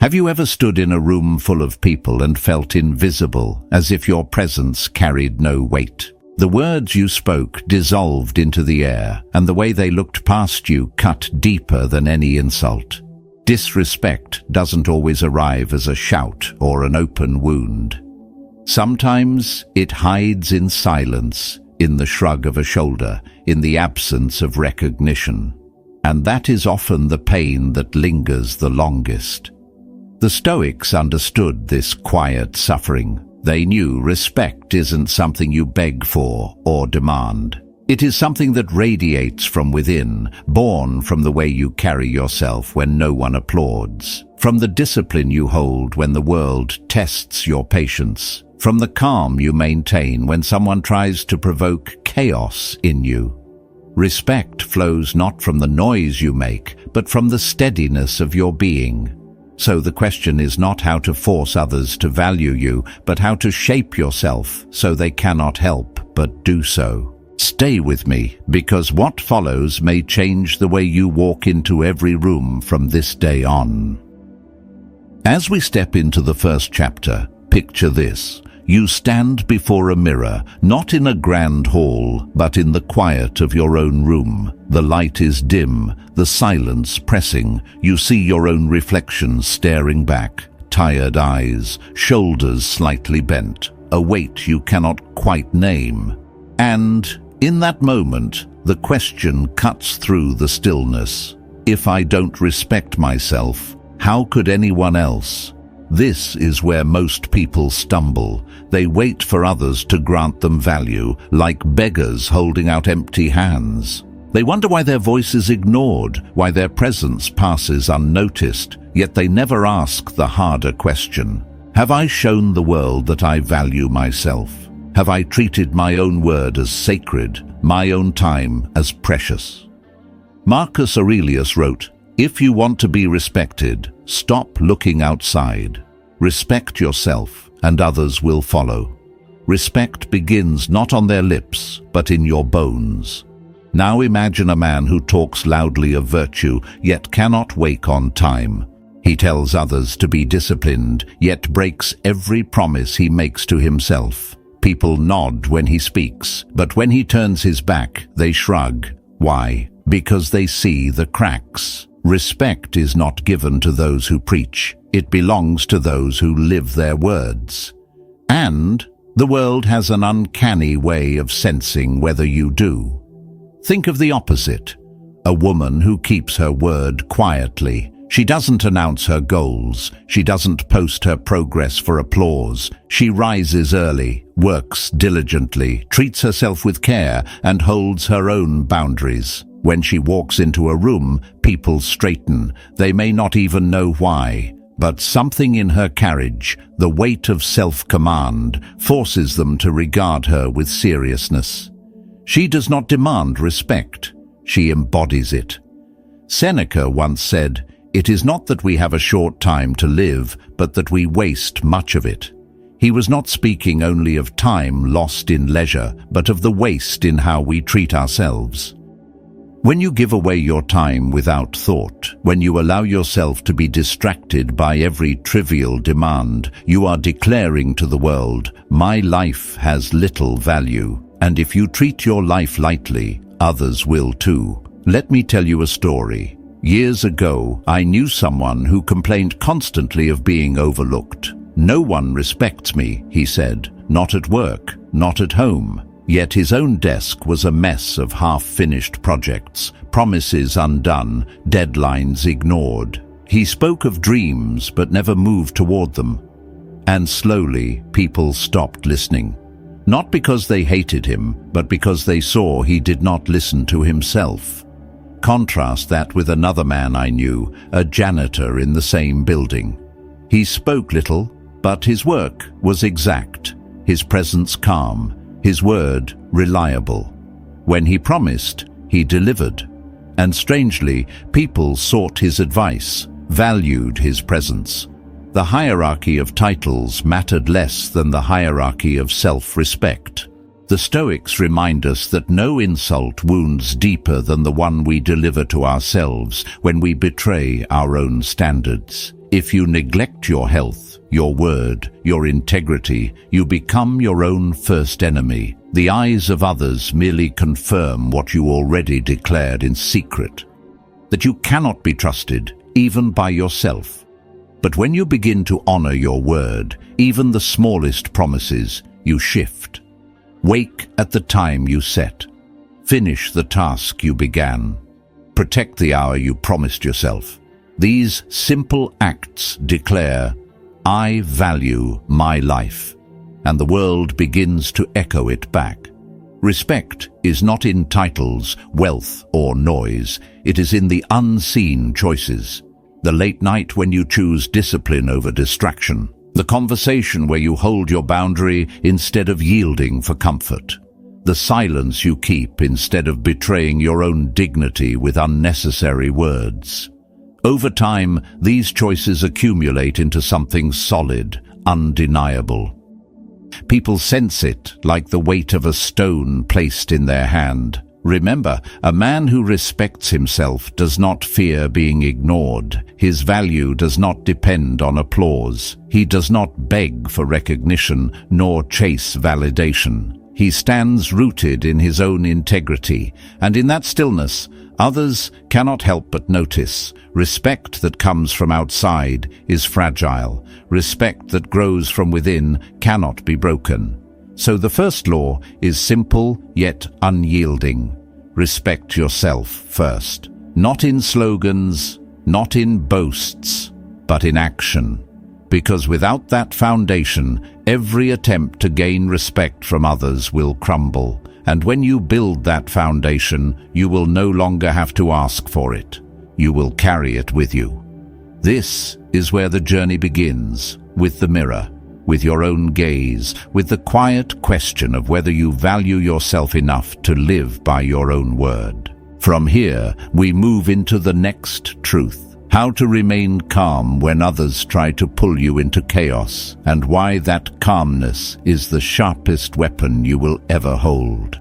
Have you ever stood in a room full of people and felt invisible, as if your presence carried no weight? The words you spoke dissolved into the air, and the way they looked past you cut deeper than any insult. Disrespect doesn't always arrive as a shout or an open wound. Sometimes it hides in silence, in the shrug of a shoulder, in the absence of recognition. And that is often the pain that lingers the longest. The Stoics understood this quiet suffering. They knew respect isn't something you beg for or demand. It is something that radiates from within, born from the way you carry yourself when no one applauds, from the discipline you hold when the world tests your patience, from the calm you maintain when someone tries to provoke chaos in you. Respect flows not from the noise you make, but from the steadiness of your being. So the question is not how to force others to value you, but how to shape yourself so they cannot help but do so. Stay with me, because what follows may change the way you walk into every room from this day on. As we step into the first chapter, picture this. You stand before a mirror, not in a grand hall, but in the quiet of your own room. The light is dim, the silence pressing. You see your own reflection staring back, tired eyes, shoulders slightly bent, a weight you cannot quite name. And in that moment, the question cuts through the stillness. If I don't respect myself, how could anyone else? This is where most people stumble. They wait for others to grant them value, like beggars holding out empty hands. They wonder why their voice is ignored, why their presence passes unnoticed, yet they never ask the harder question. Have I shown the world that I value myself? Have I treated my own word as sacred, my own time as precious? Marcus Aurelius wrote, "If you want to be respected, stop looking outside. Respect yourself, and others will follow. Respect begins not on their lips, but in your bones." Now imagine a man who talks loudly of virtue, yet cannot wake on time. He tells others to be disciplined, yet breaks every promise he makes to himself. People nod when he speaks, but when he turns his back, they shrug. Why? Because they see the cracks. Respect is not given to those who preach. It belongs to those who live their words. And the world has an uncanny way of sensing whether you do. Think of the opposite. A woman who keeps her word quietly. She doesn't announce her goals. She doesn't post her progress for applause. She rises early, works diligently, treats herself with care, and holds her own boundaries. When she walks into a room, people straighten. They may not even know why, but something in her carriage, the weight of self-command, forces them to regard her with seriousness. She does not demand respect. She embodies it. Seneca once said, "It is not that we have a short time to live, but that we waste much of it." He was not speaking only of time lost in leisure, but of the waste in how we treat ourselves. When you give away your time without thought, when you allow yourself to be distracted by every trivial demand, you are declaring to the world, "My life has little value." And if you treat your life lightly, others will too. Let me tell you a story. Years ago, I knew someone who complained constantly of being overlooked. "No one respects me," he said, "not at work, not at home." Yet his own desk was a mess of half-finished projects, promises undone, deadlines ignored. He spoke of dreams but never moved toward them. And slowly, people stopped listening. Not because they hated him, but because they saw he did not listen to himself. Contrast that with another man I knew, a janitor in the same building. He spoke little, but his work was exact, his presence calm, his word reliable. When he promised, he delivered. And strangely, people sought his advice, valued his presence. The hierarchy of titles mattered less than the hierarchy of self-respect. The Stoics remind us that no insult wounds deeper than the one we deliver to ourselves when we betray our own standards. If you neglect your health, your word, your integrity, you become your own first enemy. The eyes of others merely confirm what you already declared in secret, that you cannot be trusted, even by yourself. But when you begin to honor your word, even the smallest promises, you shift. Wake at the time you set. Finish the task you began. Protect the hour you promised yourself. These simple acts declare, I value my life, and the world begins to echo it back. Respect is not in titles, wealth, or noise. It is in the unseen choices. The late night when you choose discipline over distraction. The conversation where you hold your boundary instead of yielding for comfort. The silence you keep instead of betraying your own dignity with unnecessary words. Over time, these choices accumulate into something solid, undeniable. People sense it like the weight of a stone placed in their hand. Remember, a man who respects himself does not fear being ignored. His value does not depend on applause. He does not beg for recognition nor chase validation. He stands rooted in his own integrity, and in that stillness, others cannot help but notice. Respect that comes from outside is fragile. Respect that grows from within cannot be broken. So the first law is simple yet unyielding. Respect yourself first. Not in slogans, not in boasts, but in action. Because without that foundation, every attempt to gain respect from others will crumble. And when you build that foundation, you will no longer have to ask for it. You will carry it with you. This is where the journey begins, with the mirror, with your own gaze, with the quiet question of whether you value yourself enough to live by your own word. From here, we move into the next truth. How to remain calm when others try to pull you into chaos, and why that calmness is the sharpest weapon you will ever hold.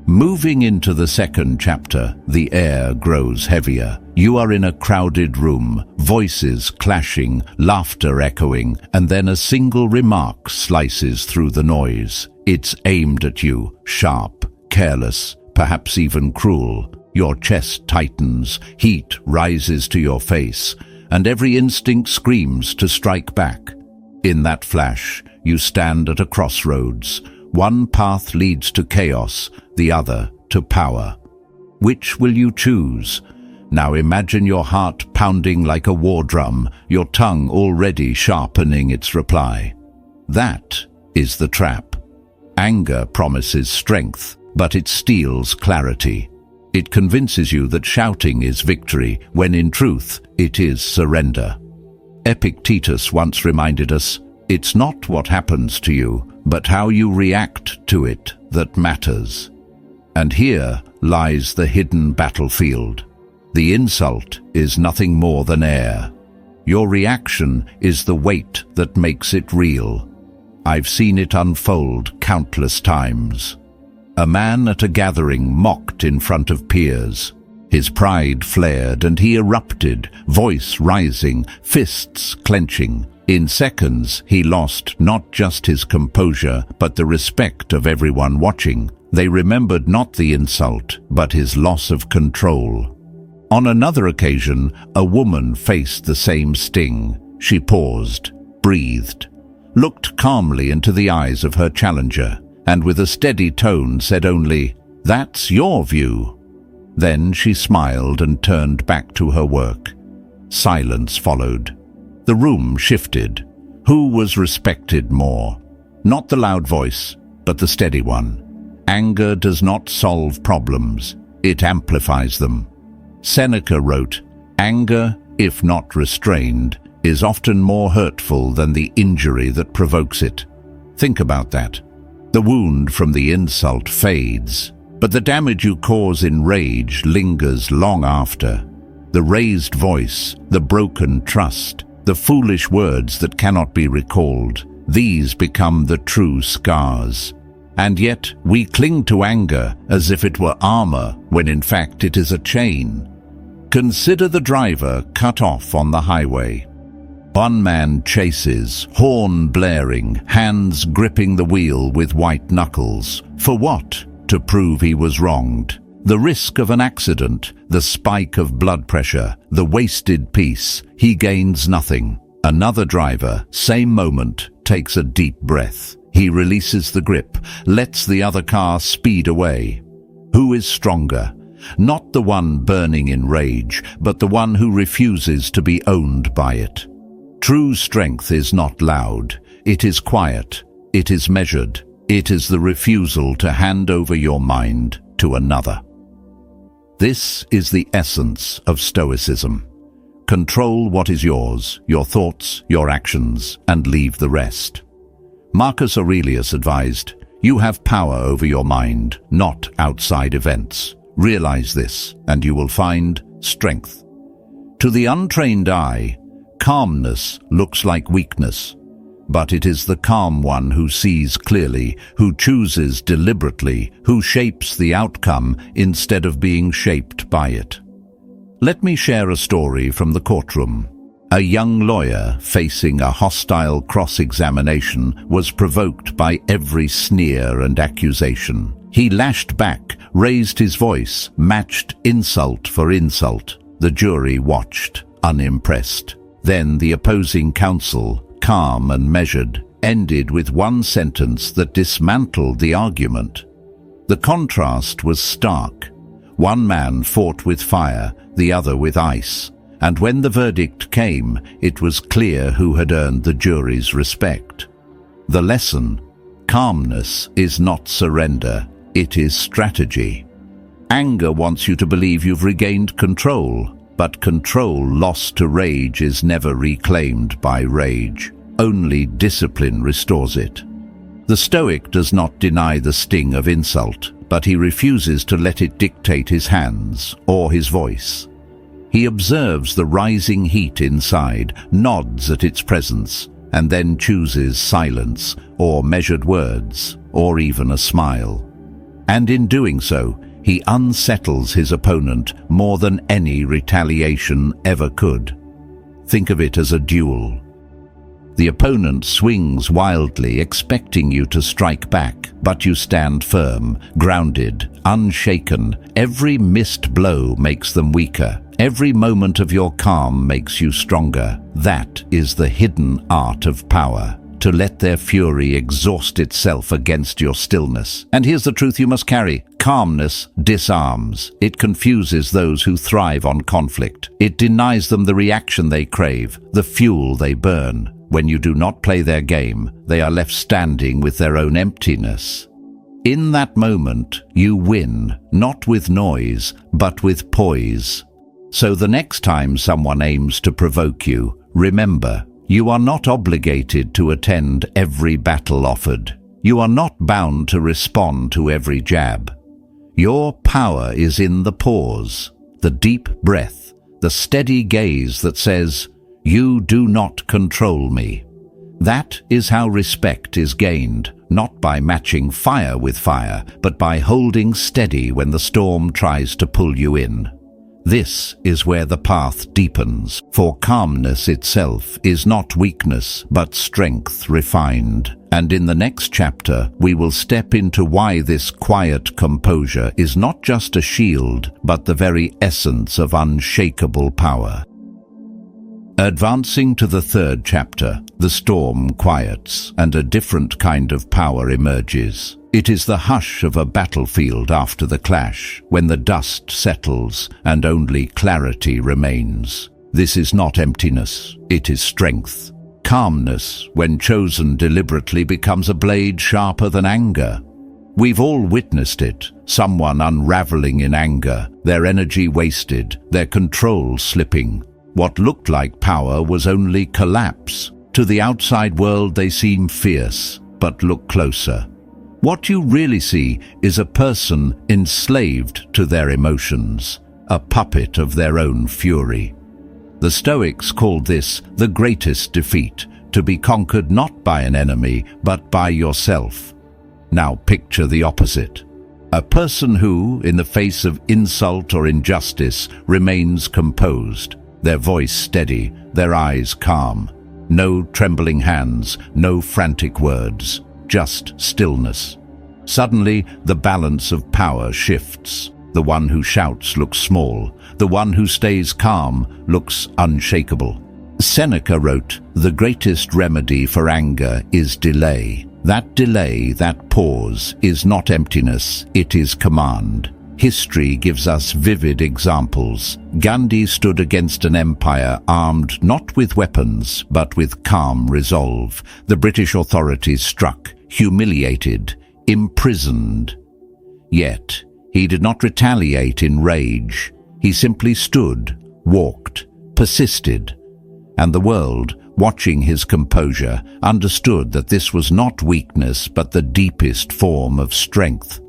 Moving into the second chapter, the air grows heavier. You are in a crowded room, voices clashing, laughter echoing, and then a single remark slices through the noise. It's aimed at you, sharp, careless, perhaps even cruel. Your chest tightens, heat rises to your face, and every instinct screams to strike back. In that flash, you stand at a crossroads. One path leads to chaos, the other to power. Which will you choose? Now imagine your heart pounding like a war drum, your tongue already sharpening its reply. That is the trap. Anger promises strength, but it steals clarity. It convinces you that shouting is victory, when in truth it is surrender. Epictetus once reminded us, it's not what happens to you, but how you react to it that matters. And here lies the hidden battlefield. The insult is nothing more than air. Your reaction is the weight that makes it real. I've seen it unfold countless times. A man at a gathering mocked in front of peers. His pride flared and he erupted, voice rising, fists clenching. In seconds, he lost not just his composure, but the respect of everyone watching. They remembered not the insult, but his loss of control. On another occasion, a woman faced the same sting. She paused, breathed, looked calmly into the eyes of her challenger, and with a steady tone said only, "That's your view." Then she smiled and turned back to her work. Silence followed. The room shifted. Who was respected more? Not the loud voice, but the steady one. Anger does not solve problems, it amplifies them. Seneca wrote, "Anger, if not restrained, is often more hurtful than the injury that provokes it." Think about that. The wound from the insult fades, but the damage you cause in rage lingers long after. The raised voice, the broken trust, the foolish words that cannot be recalled, these become the true scars. And yet we cling to anger as if it were armor, when in fact it is a chain. Consider the driver cut off on the highway. One man chases, horn blaring, hands gripping the wheel with white knuckles. For what? To prove he was wronged. The risk of an accident, the spike of blood pressure, the wasted peace. He gains nothing. Another driver, same moment, takes a deep breath. He releases the grip, lets the other car speed away. Who is stronger? Not the one burning in rage, but the one who refuses to be owned by it. True strength is not loud. It is quiet. It is measured. It is the refusal to hand over your mind to another. This is the essence of Stoicism. Control what is yours, your thoughts, your actions, and leave the rest. Marcus Aurelius advised, "You have power over your mind, not outside events. Realize this, and you will find strength." To the untrained eye, calmness looks like weakness, but it is the calm one who sees clearly, who chooses deliberately, who shapes the outcome instead of being shaped by it. Let me share a story from the courtroom. A young lawyer facing a hostile cross-examination was provoked by every sneer and accusation. He lashed back, raised his voice, matched insult for insult. The jury watched, unimpressed. Then the opposing counsel, calm and measured, ended with one sentence that dismantled the argument. The contrast was stark. One man fought with fire, the other with ice, and when the verdict came, it was clear who had earned the jury's respect. The lesson: calmness is not surrender, it is strategy. Anger wants you to believe you've regained control, but control lost to rage is never reclaimed by rage. Only discipline restores it. The Stoic does not deny the sting of insult, but he refuses to let it dictate his hands or his voice. He observes the rising heat inside, nods at its presence, and then chooses silence or measured words or even a smile. And in doing so, he unsettles his opponent more than any retaliation ever could. Think of it as a duel. The opponent swings wildly, expecting you to strike back, but you stand firm, grounded, unshaken. Every missed blow makes them weaker. Every moment of your calm makes you stronger. That is the hidden art of power, to let their fury exhaust itself against your stillness. And here's the truth you must carry. Calmness disarms. It confuses those who thrive on conflict. It denies them the reaction they crave, the fuel they burn. When you do not play their game, they are left standing with their own emptiness. In that moment, you win, not with noise, but with poise. So the next time someone aims to provoke you, remember, you are not obligated to attend every battle offered. You are not bound to respond to every jab. Your power is in the pause, the deep breath, the steady gaze that says, "You do not control me." That is how respect is gained, not by matching fire with fire, but by holding steady when the storm tries to pull you in. This is where the path deepens, for calmness itself is not weakness, but strength refined. And in the next chapter, we will step into why this quiet composure is not just a shield, but the very essence of unshakable power. Advancing to the third chapter, the storm quiets, and a different kind of power emerges. It is the hush of a battlefield after the clash, when the dust settles and only clarity remains. This is not emptiness, it is strength. Calmness, when chosen deliberately, becomes a blade sharper than anger. We've all witnessed it, someone unraveling in anger, their energy wasted, their control slipping. What looked like power was only collapse. To the outside world they seem fierce, but look closer. What you really see is a person enslaved to their emotions, a puppet of their own fury. The Stoics called this the greatest defeat, to be conquered not by an enemy, but by yourself. Now picture the opposite. A person who, in the face of insult or injustice, remains composed, their voice steady, their eyes calm. No trembling hands, no frantic words, just stillness. Suddenly, the balance of power shifts. The one who shouts looks small. The one who stays calm looks unshakable. Seneca wrote, "The greatest remedy for anger is delay. That delay, that pause, is not emptiness, it is command." History gives us vivid examples. Gandhi stood against an empire armed not with weapons, but with calm resolve. The British authorities struck, humiliated, imprisoned. Yet, he did not retaliate in rage. He simply stood, walked, persisted. And the world, watching his composure, understood that this was not weakness but the deepest form of strength.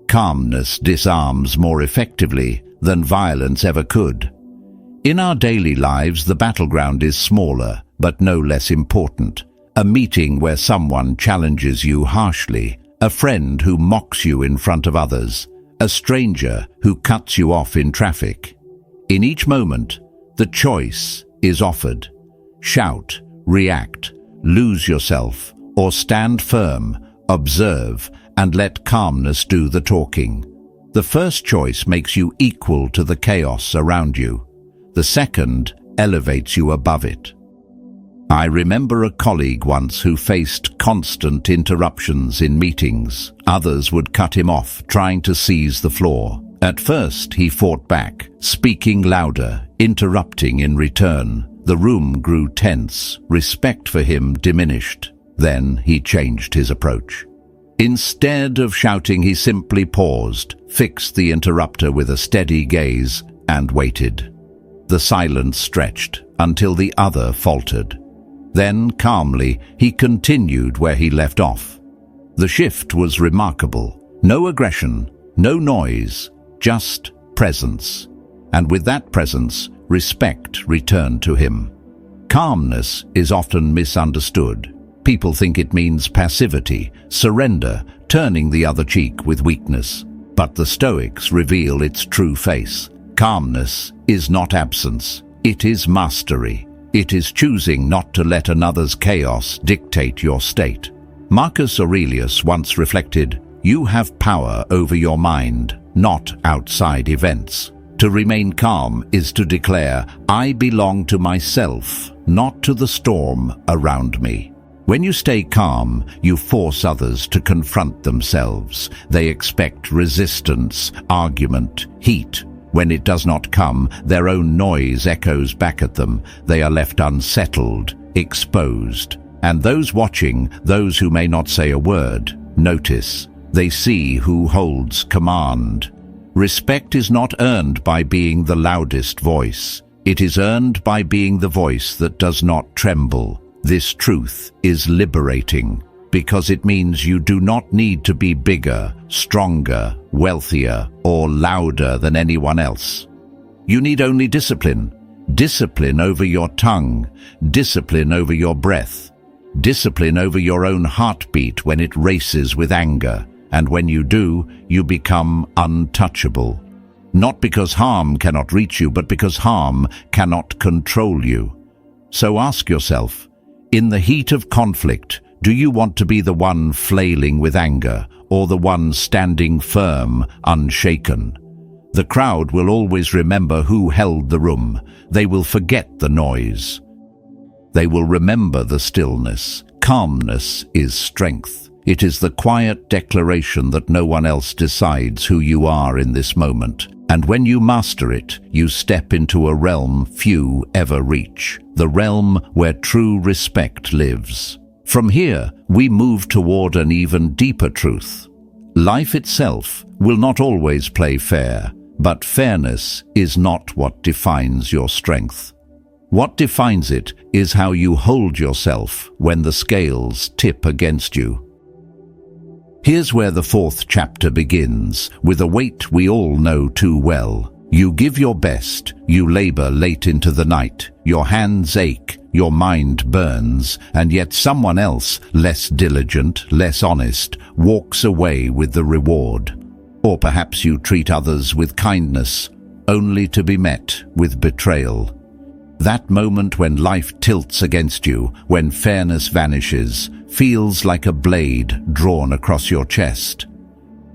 Calmness disarms more effectively than violence ever could. In our daily lives, the battleground is smaller, but no less important. A meeting where someone challenges you harshly, a friend who mocks you in front of others, a stranger who cuts you off in traffic. In each moment, the choice is offered. Shout, react, lose yourself, or stand firm, observe, and let calmness do the talking. The first choice makes you equal to the chaos around you. The second elevates you above it. I remember a colleague once who faced constant interruptions in meetings. Others would cut him off, trying to seize the floor. At first, he fought back, speaking louder, interrupting in return. The room grew tense. Respect for him diminished. Then he changed his approach. Instead of shouting, he simply paused, fixed the interrupter with a steady gaze, and waited. The silence stretched until the other faltered. Then, calmly, he continued where he left off. The shift was remarkable. No aggression, no noise, just presence. And with that presence, respect returned to him. Calmness is often misunderstood. People think it means passivity, surrender, turning the other cheek with weakness. But the Stoics reveal its true face. Calmness is not absence. It is mastery. It is choosing not to let another's chaos dictate your state. Marcus Aurelius once reflected, "You have power over your mind, not outside events." To remain calm is to declare, "I belong to myself, not to the storm around me." When you stay calm, you force others to confront themselves. They expect resistance, argument, heat. When it does not come, their own noise echoes back at them. They are left unsettled, exposed. And those watching, those who may not say a word, notice. They see who holds command. Respect is not earned by being the loudest voice. It is earned by being the voice that does not tremble. This truth is liberating because it means you do not need to be bigger, stronger, wealthier, or louder than anyone else. You need only discipline. Discipline over your tongue, discipline over your breath, discipline over your own heartbeat when it races with anger. And when you do, you become untouchable. Not because harm cannot reach you, but because harm cannot control you. So ask yourself, in the heat of conflict, do you want to be the one flailing with anger, or the one standing firm, unshaken? The crowd will always remember who held the room. They will forget the noise. They will remember the stillness. Calmness is strength. It is the quiet declaration that no one else decides who you are in this moment. And when you master it, you step into a realm few ever reach, the realm where true respect lives. From here, we move toward an even deeper truth. Life itself will not always play fair, but fairness is not what defines your strength. What defines it is how you hold yourself when the scales tip against you. Here's where the fourth chapter begins, with a weight we all know too well. You give your best, you labor late into the night, your hands ache, your mind burns, and yet someone else, less diligent, less honest, walks away with the reward. Or perhaps you treat others with kindness, only to be met with betrayal. That moment when life tilts against you, when fairness vanishes, feels like a blade drawn across your chest.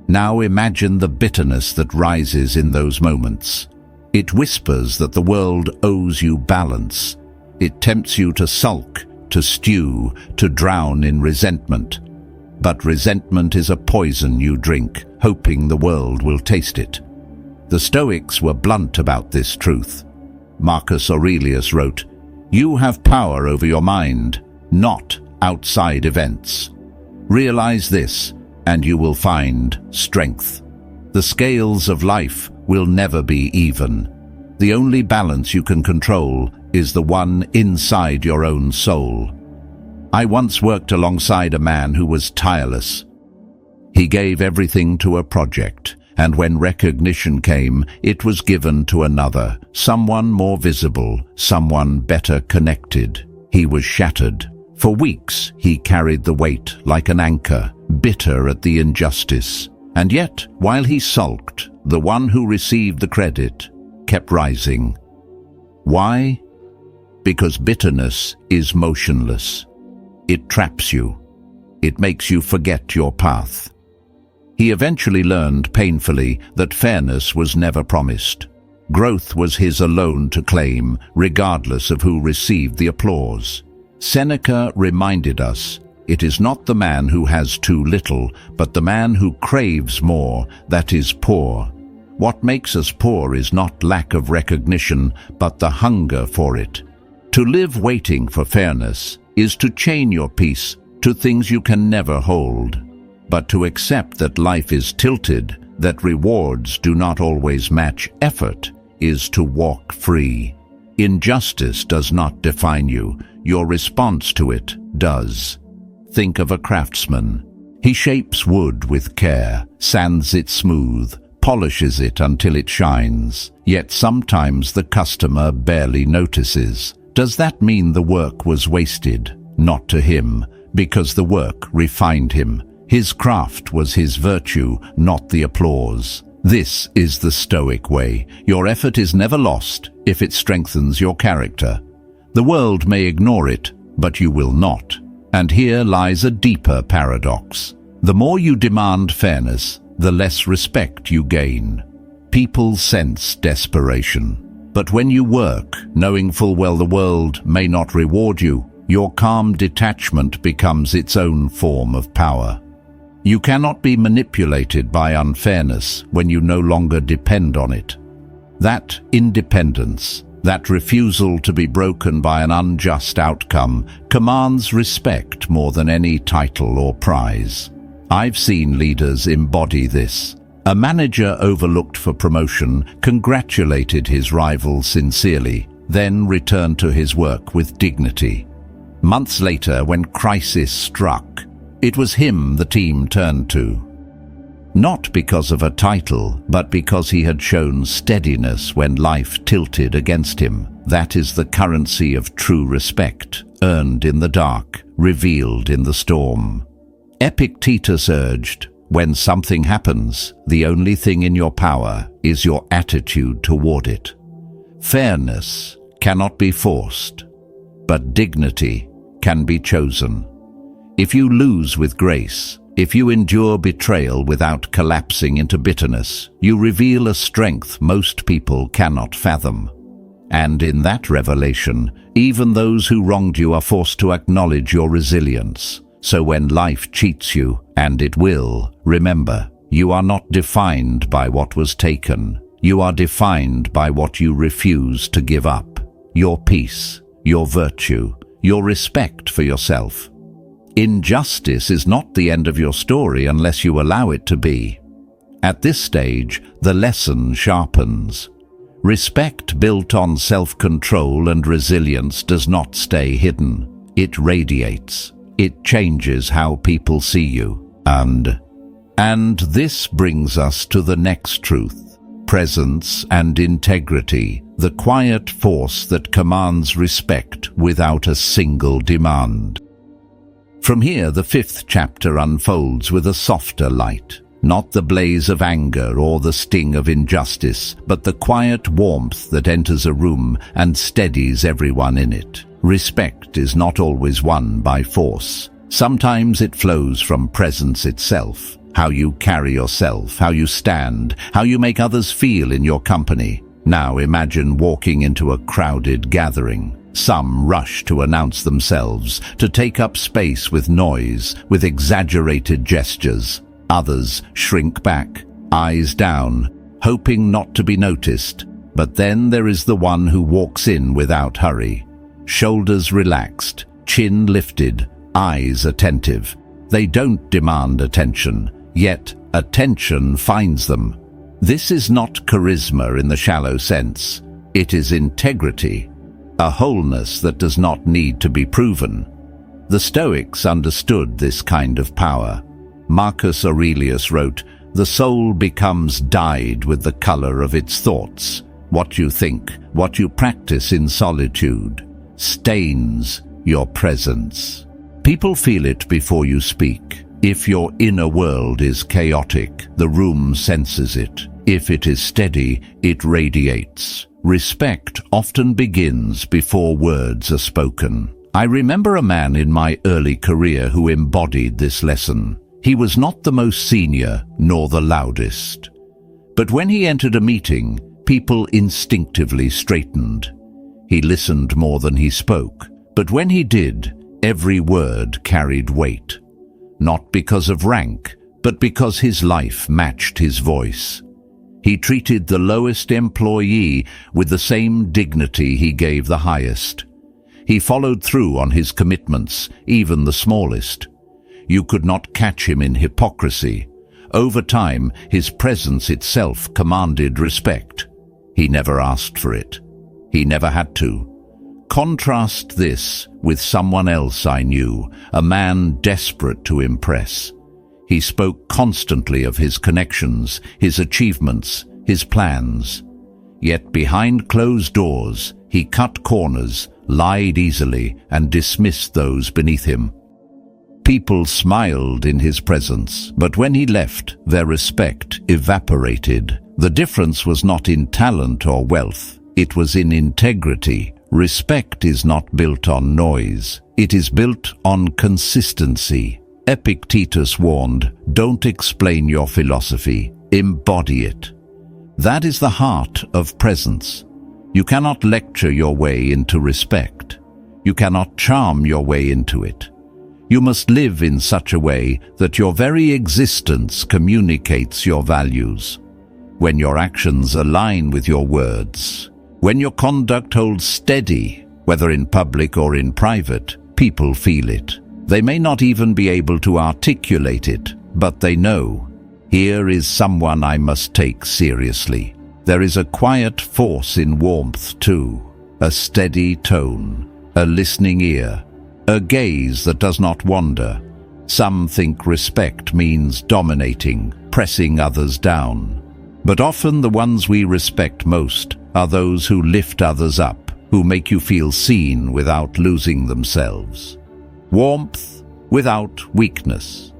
Now imagine the bitterness that rises in those moments. It whispers that the world owes you balance. It tempts you to sulk, to stew, to drown in resentment. But resentment is a poison you drink, hoping the world will taste it. The Stoics were blunt about this truth. Marcus Aurelius wrote, "You have power over your mind, not outside events. Realize this, and you will find strength. The scales of life will never be even. The only balance you can control is the one inside your own soul." I once worked alongside a man who was tireless. He gave everything to a project, and when recognition came, it was given to another, someone more visible, someone better connected. He was shattered. For weeks, he carried the weight like an anchor, bitter at the injustice. And yet, while he sulked, the one who received the credit kept rising. Why? Because bitterness is motionless. It traps you. It makes you forget your path. He eventually learned painfully that fairness was never promised. Growth was his alone to claim, regardless of who received the applause. Seneca reminded us, "It is not the man who has too little, but the man who craves more that is poor." What makes us poor is not lack of recognition, but the hunger for it. To live waiting for fairness is to chain your peace to things you can never hold. But to accept that life is tilted, that rewards do not always match effort, is to walk free. Injustice does not define you. Your response to it does. Think of a craftsman. He shapes wood with care, sands it smooth, polishes it until it shines. Yet sometimes the customer barely notices. Does that mean the work was wasted? Not to him, because the work refined him. His craft was his virtue, not the applause. This is the Stoic way. Your effort is never lost if it strengthens your character. The world may ignore it, but you will not. And here lies a deeper paradox. The more you demand fairness, the less respect you gain. People sense desperation. But when you work, knowing full well the world may not reward you, your calm detachment becomes its own form of power. You cannot be manipulated by unfairness when you no longer depend on it. That independence, that refusal to be broken by an unjust outcome, commands respect more than any title or prize. I've seen leaders embody this. A manager overlooked for promotion congratulated his rival sincerely, then returned to his work with dignity. Months later, when crisis struck, it was him the team turned to. Not because of a title, but because he had shown steadiness when life tilted against him. That is the currency of true respect, earned in the dark, revealed in the storm. Epictetus urged, "When something happens, the only thing in your power is your attitude toward it." Fairness cannot be forced, but dignity can be chosen. If you lose with grace, if you endure betrayal without collapsing into bitterness, you reveal a strength most people cannot fathom. And in that revelation, even those who wronged you are forced to acknowledge your resilience. So when life cheats you, and it will, remember, you are not defined by what was taken. You are defined by what you refuse to give up. Your peace, your virtue, your respect for yourself. Injustice is not the end of your story unless you allow it to be. At this stage, the lesson sharpens. Respect built on self-control and resilience does not stay hidden. It radiates. It changes how people see you. And this brings us to the next truth. Presence and integrity, the quiet force that commands respect without a single demand. From here, the fifth chapter unfolds with a softer light. Not the blaze of anger or the sting of injustice, but the quiet warmth that enters a room and steadies everyone in it. Respect is not always won by force. Sometimes it flows from presence itself. How you carry yourself, how you stand, how you make others feel in your company. Now imagine walking into a crowded gathering. Some rush to announce themselves, to take up space with noise, with exaggerated gestures. Others shrink back, eyes down, hoping not to be noticed. But then there is the one who walks in without hurry. Shoulders relaxed, chin lifted, eyes attentive. They don't demand attention, yet attention finds them. This is not charisma in the shallow sense. It is integrity, a wholeness that does not need to be proven. The Stoics understood this kind of power. Marcus Aurelius wrote, "The soul becomes dyed with the color of its thoughts. What you think, what you practice in solitude, stains your presence." People feel it before you speak. If your inner world is chaotic, the room senses it. If it is steady, it radiates. Respect often begins before words are spoken. I remember a man in my early career who embodied this lesson. He was not the most senior nor the loudest. But when he entered a meeting, people instinctively straightened. He listened more than he spoke, but when he did, every word carried weight. Not because of rank, but because his life matched his voice. He treated the lowest employee with the same dignity he gave the highest. He followed through on his commitments, even the smallest. You could not catch him in hypocrisy. Over time, his presence itself commanded respect. He never asked for it. He never had to. Contrast this with someone else I knew, a man desperate to impress. He spoke constantly of his connections, his achievements, his plans. Yet behind closed doors, he cut corners, lied easily, and dismissed those beneath him. People smiled in his presence, but when he left, their respect evaporated. The difference was not in talent or wealth, it was in integrity. Respect is not built on noise, it is built on consistency. Epictetus warned, "Don't explain your philosophy, embody it." That is the heart of presence. You cannot lecture your way into respect. You cannot charm your way into it. You must live in such a way that your very existence communicates your values. When your actions align with your words, when your conduct holds steady, whether in public or in private, people feel it. They may not even be able to articulate it, but they know, here is someone I must take seriously. There is a quiet force in warmth too, a steady tone, a listening ear, a gaze that does not wander. Some think respect means dominating, pressing others down. But often the ones we respect most are those who lift others up, who make you feel seen without losing themselves. Warmth without weakness.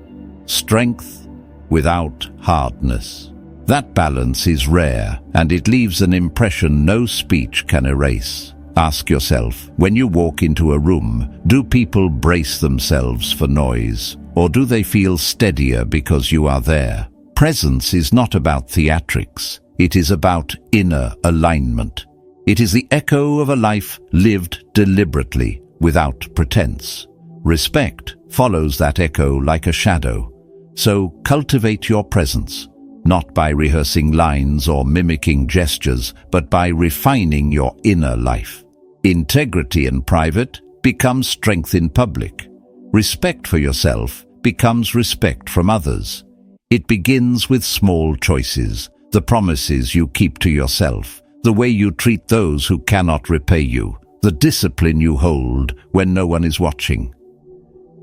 Strength without hardness. That balance is rare, and it leaves an impression no speech can erase. Ask yourself, when you walk into a room, do people brace themselves for noise, or do they feel steadier because you are there? Presence is not about theatrics. It is about inner alignment. It is the echo of a life lived deliberately, without pretense. Respect follows that echo like a shadow. So cultivate your presence, not by rehearsing lines or mimicking gestures, but by refining your inner life. Integrity in private becomes strength in public. Respect for yourself becomes respect from others. It begins with small choices, the promises you keep to yourself, the way you treat those who cannot repay you, the discipline you hold when no one is watching.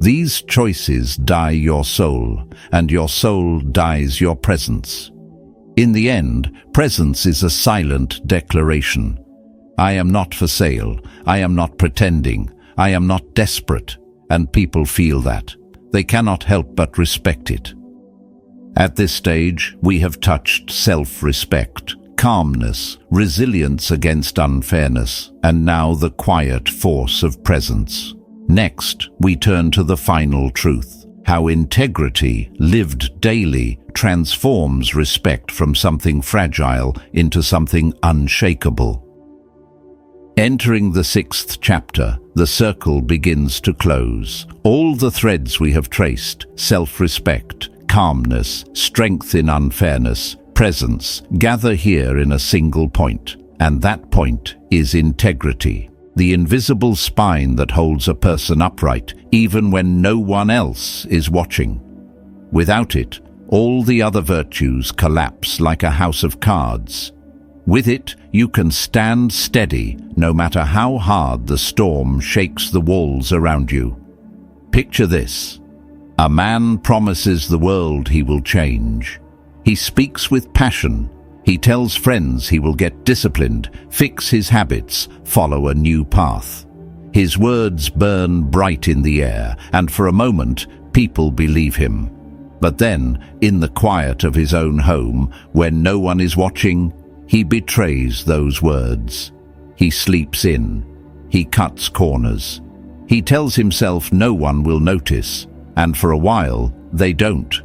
These choices dye your soul, and your soul dyes your presence. In the end, presence is a silent declaration. I am not for sale, I am not pretending, I am not desperate, and people feel that. They cannot help but respect it. At this stage, we have touched self-respect, calmness, resilience against unfairness, and now the quiet force of presence. Next, we turn to the final truth, how integrity, lived daily, transforms respect from something fragile into something unshakable. Entering the 6th chapter, the circle begins to close. All the threads we have traced, self-respect, calmness, strength in unfairness, presence, gather here in a single point. And that point is integrity, the invisible spine that holds a person upright, even when no one else is watching. Without it, all the other virtues collapse like a house of cards. With it, you can stand steady, no matter how hard the storm shakes the walls around you. Picture this. A man promises the world he will change. He speaks with passion. He tells friends he will get disciplined, fix his habits, follow a new path. His words burn bright in the air, and for a moment, people believe him. But then, in the quiet of his own home, when no one is watching, he betrays those words. He sleeps in. He cuts corners. He tells himself no one will notice, and for a while, they don't.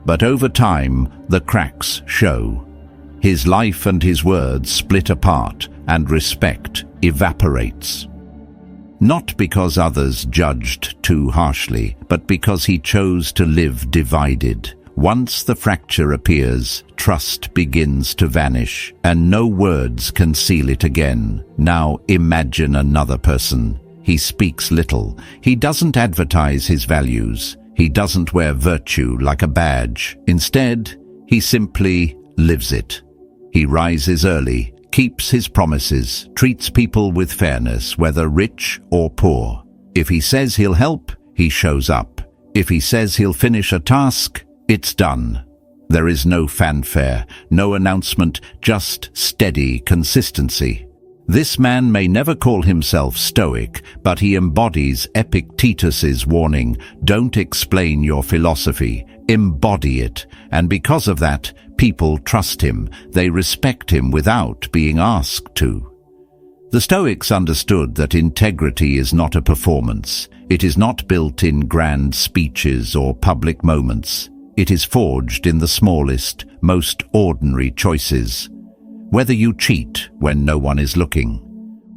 But over time, the cracks show. His life and his words split apart, and respect evaporates. Not because others judged too harshly, but because he chose to live divided. Once the fracture appears, trust begins to vanish, and no words can seal it again. Now imagine another person. He speaks little. He doesn't advertise his values. He doesn't wear virtue like a badge. Instead, he simply lives it. He rises early, keeps his promises, treats people with fairness, whether rich or poor. If he says he'll help, he shows up. If he says he'll finish a task, it's done. There is no fanfare, no announcement, just steady consistency. This man may never call himself Stoic, but he embodies Epictetus's warning, don't explain your philosophy, embody it. And because of that, people trust him, they respect him without being asked to. The Stoics understood that integrity is not a performance. It is not built in grand speeches or public moments. It is forged in the smallest, most ordinary choices. Whether you cheat when no one is looking,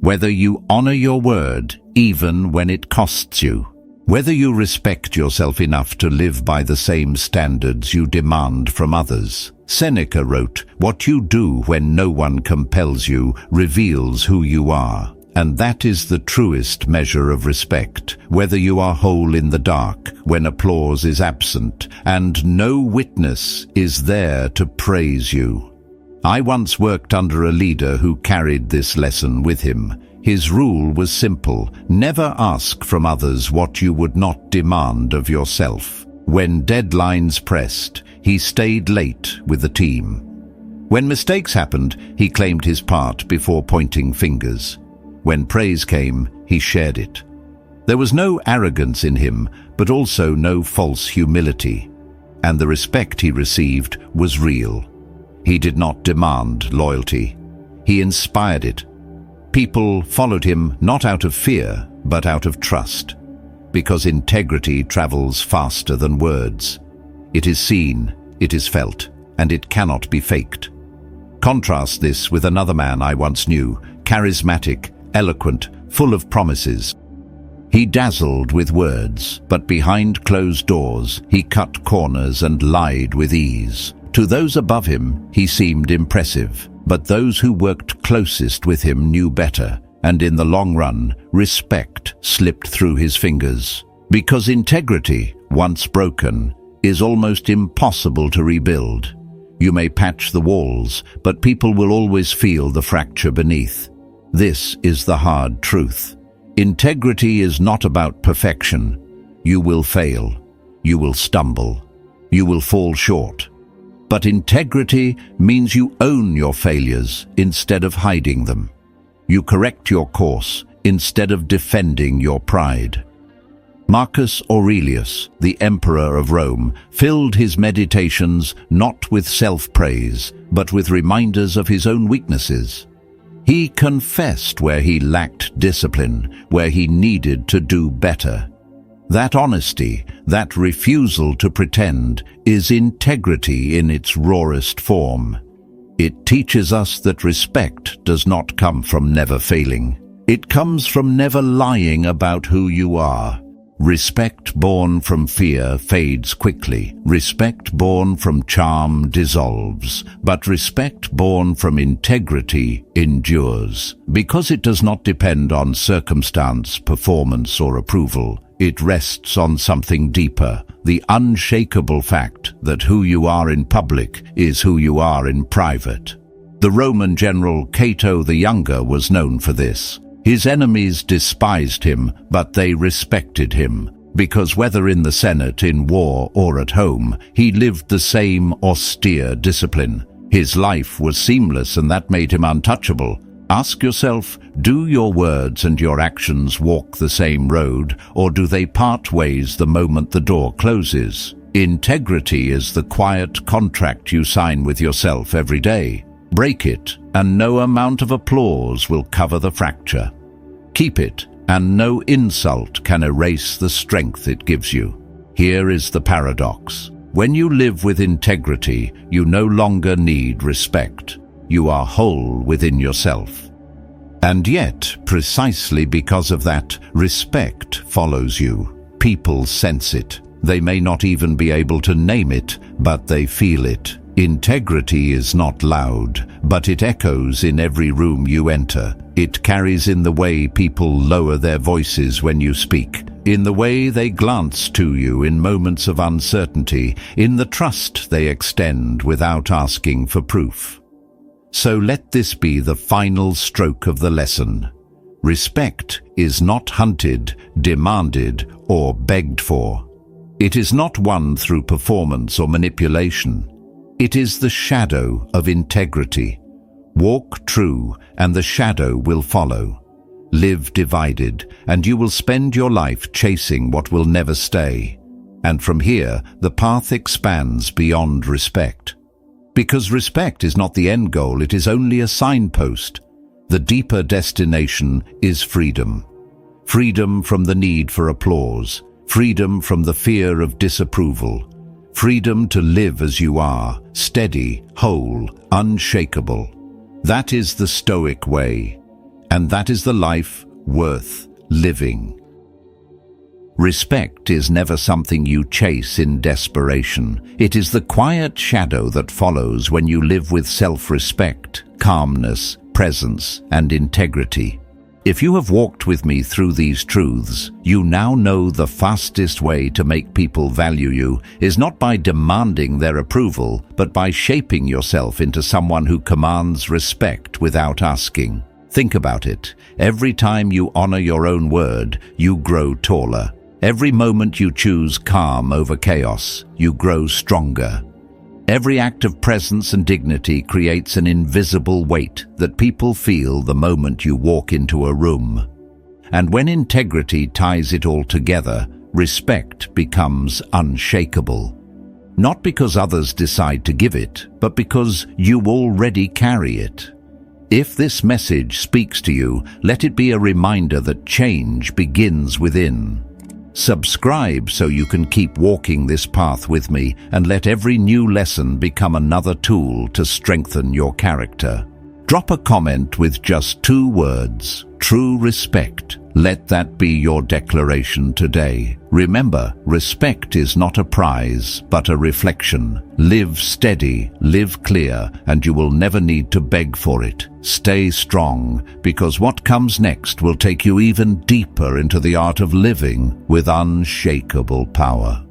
whether you honor your word even when it costs you, whether you respect yourself enough to live by the same standards you demand from others. Seneca wrote, "What you do when no one compels you reveals who you are." And that is the truest measure of respect, whether you are whole in the dark, when applause is absent, and no witness is there to praise you. I once worked under a leader who carried this lesson with him. His rule was simple: never ask from others what you would not demand of yourself. When deadlines pressed, he stayed late with the team. When mistakes happened, he claimed his part before pointing fingers. When praise came, he shared it. There was no arrogance in him, but also no false humility. And the respect he received was real. He did not demand loyalty. He inspired it. People followed him not out of fear, but out of trust. Because integrity travels faster than words. It is seen, it is felt, and it cannot be faked. Contrast this with another man I once knew, charismatic, eloquent, full of promises. He dazzled with words, but behind closed doors, he cut corners and lied with ease. To those above him, he seemed impressive, but those who worked closest with him knew better, and in the long run, respect slipped through his fingers. Because integrity, once broken, is almost impossible to rebuild. You may patch the walls, but people will always feel the fracture beneath. This is the hard truth. Integrity is not about perfection. You will fail. You will stumble. You will fall short. But integrity means you own your failures instead of hiding them. You correct your course instead of defending your pride. Marcus Aurelius, the emperor of Rome, filled his meditations not with self-praise, but with reminders of his own weaknesses. He confessed where he lacked discipline, where he needed to do better. That honesty, that refusal to pretend, is integrity in its rawest form. It teaches us that respect does not come from never failing. It comes from never lying about who you are. Respect born from fear fades quickly. Respect born from charm dissolves. But respect born from integrity endures. Because it does not depend on circumstance, performance, or approval. It rests on something deeper, the unshakable fact that who you are in public is who you are in private. The Roman general Cato the Younger was known for this. His enemies despised him, but they respected him, because whether in the Senate, in war, or at home, he lived the same austere discipline. His life was seamless, and that made him untouchable. Ask yourself, do your words and your actions walk the same road, or do they part ways the moment the door closes? Integrity is the quiet contract you sign with yourself every day. Break it, and no amount of applause will cover the fracture. Keep it, and no insult can erase the strength it gives you. Here is the paradox. When you live with integrity, you no longer need respect. You are whole within yourself. And yet, precisely because of that, respect follows you. People sense it. They may not even be able to name it, but they feel it. Integrity is not loud, but it echoes in every room you enter. It carries in the way people lower their voices when you speak, in the way they glance to you in moments of uncertainty, in the trust they extend without asking for proof. So let this be the final stroke of the lesson. Respect is not hunted, demanded, or begged for. It is not won through performance or manipulation. It is the shadow of integrity. Walk true, and the shadow will follow. Live divided, and you will spend your life chasing what will never stay. And from here, the path expands beyond respect. Because respect is not the end goal, it is only a signpost. The deeper destination is freedom. Freedom from the need for applause. Freedom from the fear of disapproval. Freedom to live as you are, steady, whole, unshakable. That is the Stoic way, and that is the life worth living. Respect is never something you chase in desperation. It is the quiet shadow that follows when you live with self-respect, calmness, presence, and integrity. If you have walked with me through these truths, you now know the fastest way to make people value you is not by demanding their approval, but by shaping yourself into someone who commands respect without asking. Think about it. Every time you honor your own word, you grow taller. Every moment you choose calm over chaos, you grow stronger. Every act of presence and dignity creates an invisible weight that people feel the moment you walk into a room. And when integrity ties it all together, respect becomes unshakable. Not because others decide to give it, but because you already carry it. If this message speaks to you, let it be a reminder that change begins within. Subscribe so you can keep walking this path with me, and let every new lesson become another tool to strengthen your character. Drop a comment with just 2 words, true respect. Let that be your declaration today. Remember, respect is not a prize, but a reflection. Live steady, live clear, and you will never need to beg for it. Stay strong, because what comes next will take you even deeper into the art of living with unshakable power.